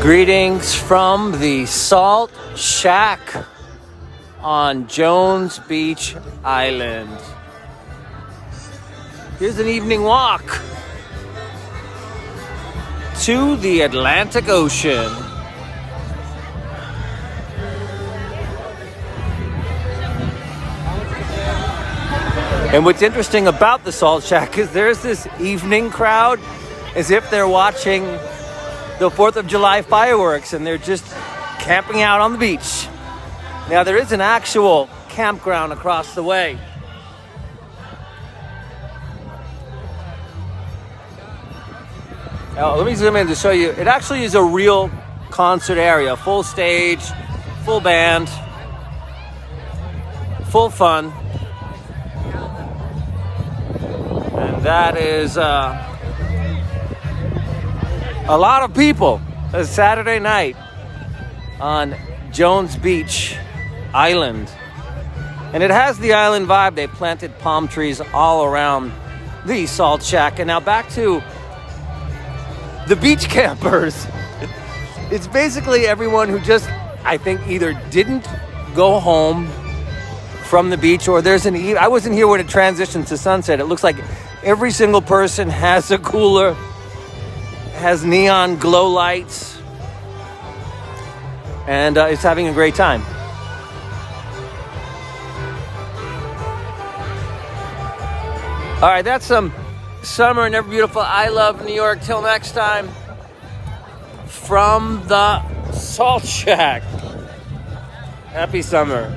Greetings from the Salt Shack on Jones Beach Island. Here's an evening walk to the Atlantic Ocean. And what's interesting about the Salt Shack is there's this evening crowd as if they're watching the 4th of July fireworks and they're just camping out on the beach. Now there is an actual campground across the way. Now let me zoom in to show you. It actually is a real concert area. Full stage, full band, full fun. And that is a lot of people. It's Saturday night on Jones Beach Island. And it has the island vibe. They planted palm trees all around the Salt Shack. And now back to the beach campers. It's basically everyone who just, I think, either didn't go home from the beach or there's I wasn't here when it transitioned to sunset. It looks like every single person has a cooler, has neon glow lights, and is having a great time. All right, that's some summer and ever beautiful. I love New York. Till next time, from the Salt Shack. Happy summer.